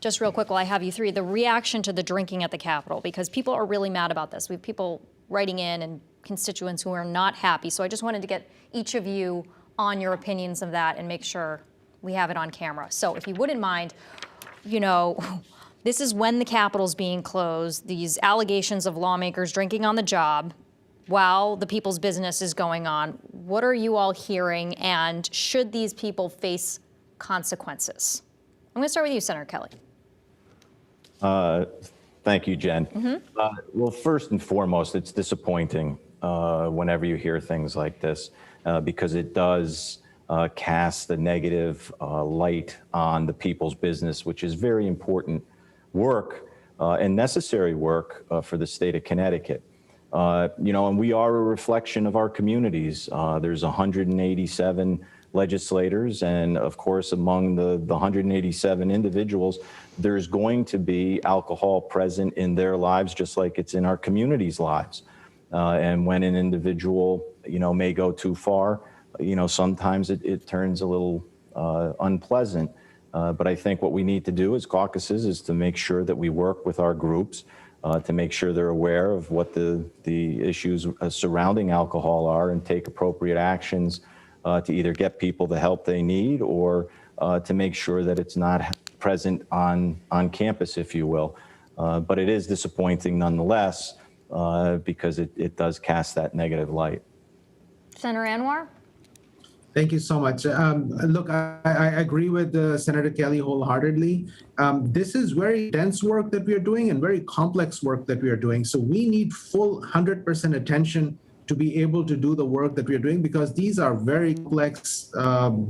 just real quick while I have you three, the reaction to the drinking at the Capitol, because people are really mad about this. We have people writing in and constituents who are not happy. So I just wanted to get each of you on your opinions of that and make sure we have it on camera. So if you wouldn't mind, you know, this is when the Capitol's being closed, these allegations of lawmakers drinking on the job while the people's business is going on. What are you all hearing, and should these people face consequences? I'm going to start with you, Senator Kelly. Thank you, Jen. Well, first and foremost, it's disappointing whenever you hear things like this because it does cast a negative light on the people's business, which is very important work and necessary work for the state of Connecticut. You know, and we are a reflection of our communities. There's 187 legislators, and of course, among the 187 individuals, there's going to be alcohol present in their lives, just like it's in our communities' lives. And when an individual, you know, may go too far, you know, sometimes it turns a little unpleasant. But I think what we need to do as caucuses is to make sure that we work with our groups to make sure they're aware of what the issues surrounding alcohol are and take appropriate actions to either get people the help they need or to make sure that it's not present on campus, if you will. But it is disappointing nonetheless because it does cast that negative light. Senator Anwar? Thank you so much. Look, I agree with Senator Kelly wholeheartedly. This is very dense work that we are doing and very complex work that we are doing. So we need full 100% attention to be able to do the work that we are doing, because these are very complex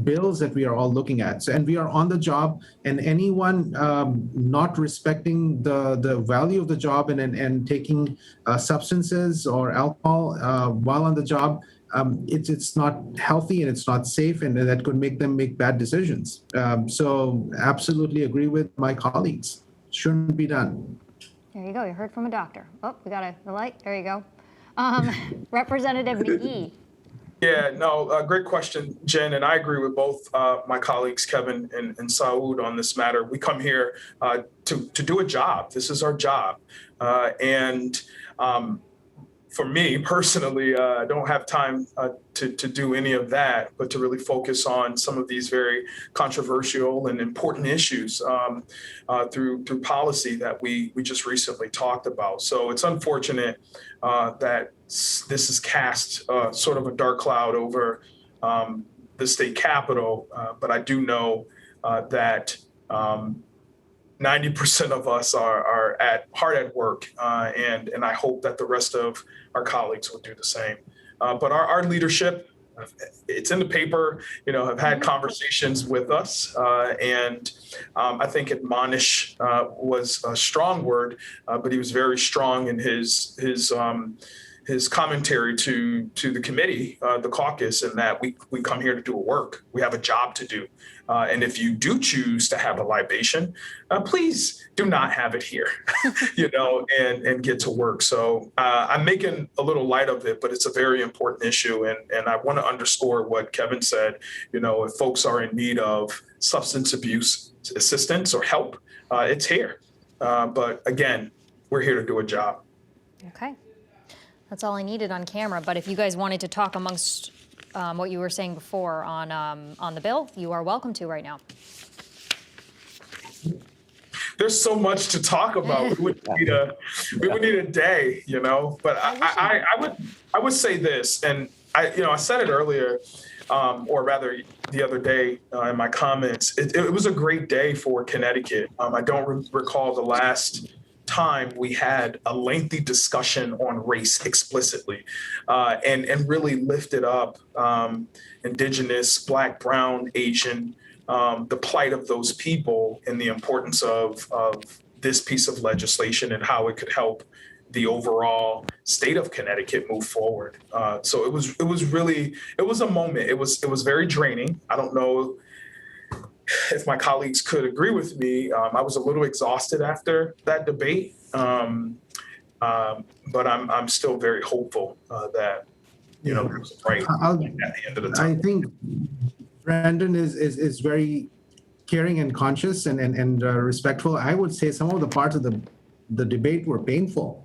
bills that we are all looking at. So, and we are on the job, and anyone not respecting the value of the job and taking substances or alcohol while on the job, it's not healthy and it's not safe, and that could make them make bad decisions. So absolutely agree with my colleagues. Shouldn't be done. There you go. You heard from a doctor. Oh, we got the light. There you go. Representative McGee. Yeah, no, great question, Jen, and I agree with both my colleagues, Kevin and Saud, on this matter. We come here to do a job. This is our job. For me personally, I don't have time to do any of that, but to really focus on some of these very controversial and important issues through policy that we just recently talked about. So it's unfortunate that this has cast sort of a dark cloud over the state capitol, but I do know that 90% of us are hard at work, and I hope that the rest of our colleagues will do the same. But our leadership, it's in the paper, you know, have had conversations with us, and I think admonish was a strong word, but he was very strong in his commentary to the committee, the caucus, and that we come here to do a work. We have a job to do. And if you do choose to have a libation, please do not have it here, you know, and get to work. So I'm making a little light of it, but it's a very important issue. And I want to underscore what Kevin said. You know, if folks are in need of substance abuse assistance or help, it's here. But again, we're here to do a job. Okay. That's all I needed on camera. But if you guys wanted to talk amongst what you were saying before on the bill, you are welcome to right now. There's so much to talk about. We would need a day, you know. But I would say this, and I said it earlier, or rather the other day in my comments. It was a great day for Connecticut. I don't recall the last time we had a lengthy discussion on race explicitly, and really lifted up Indigenous, Black, Brown, Asian, the plight of those people, and the importance of this piece of legislation and how it could help the overall state of Connecticut move forward. So it was a moment. It was very draining. I don't know if my colleagues could agree with me. I was a little exhausted after that debate, but I'm still very hopeful that there was a right at the end of the tunnel. I think Brandon is very caring and conscious and respectful. I would say some of the parts of the debate were painful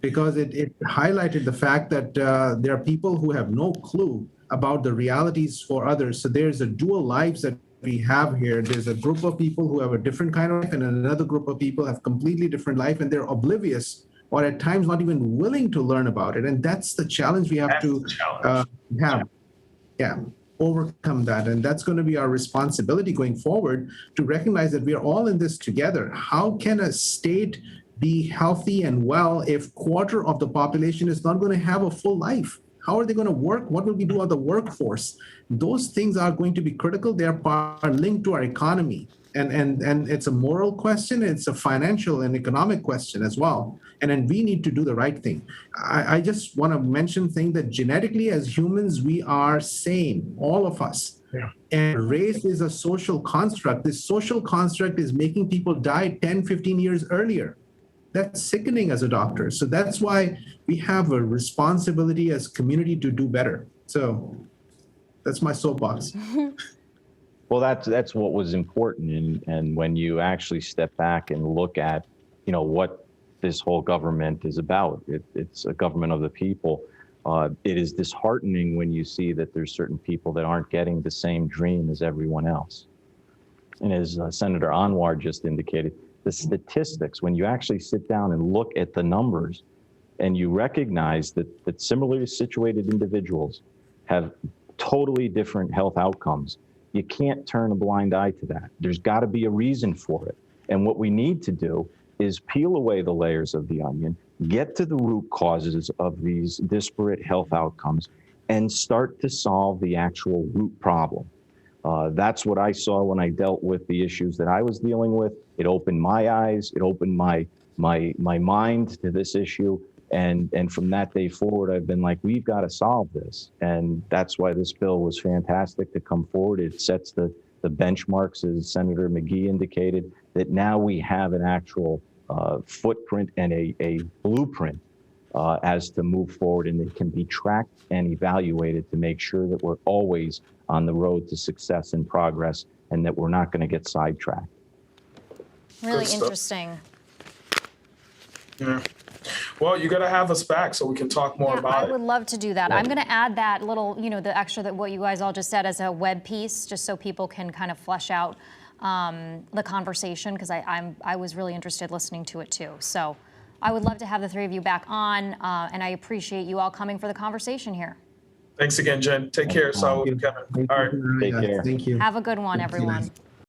because it highlighted the fact that there are people who have no clue about the realities for others. So there's a dual lives that we have here. There's a group of people who have a different kind of life, and another group of people have completely different life, and they're oblivious or at times not even willing to learn about it. And that's the challenge we have That's to the challenge. have. Yeah, overcome that. And that's going to be our responsibility going forward to recognize that we are all in this together. How can a state be healthy and well if quarter of the population is not going to have a full life? How are they going to work? What will we do on the workforce? Those things are going to be critical. They are linked to our economy. And it's a moral question. It's a financial and economic question as well. And then we need to do the right thing. I just want to mention thing that genetically as humans, we are same, all of us. Yeah. And race is a social construct. This social construct is making people die 10, 15 years earlier. That's sickening as a doctor. So that's why we have a responsibility as community to do better. So that's my soapbox. Well, that's what was important, and when you actually step back and look at, what this whole government is about, it's a government of the people. It is disheartening when you see that there's certain people that aren't getting the same dream as everyone else. And as Senator Anwar just indicated, the statistics, when you actually sit down and look at the numbers, and you recognize that similarly situated individuals have totally different health outcomes. You can't turn a blind eye to that. There's got to be a reason for it. And what we need to do is peel away the layers of the onion, get to the root causes of these disparate health outcomes, and start to solve the actual root problem. That's what I saw when I dealt with the issues that I was dealing with. It opened my eyes. It opened my mind to this issue. And from that day forward, I've been like, we've got to solve this. And that's why this bill was fantastic to come forward. It sets the benchmarks, as Senator McGee indicated, that now we have an actual footprint and a blueprint as to move forward, and it can be tracked and evaluated to make sure that we're always on the road to success and progress, and that we're not going to get sidetracked. Really Good stuff. interesting. Yeah. Well, you got to have us back so we can talk more about I it. would love to do that. I'm going to add that little, the extra that what you guys all just said as a web piece, just so people can kind of flesh out the conversation, because I was really interested listening to it too. So I would love to have the three of you back on, and I appreciate you all coming for the conversation here. Thanks again, Jen. Take care, Saud and Kevin. All right. Take care. Thank you. Have a good one, everyone.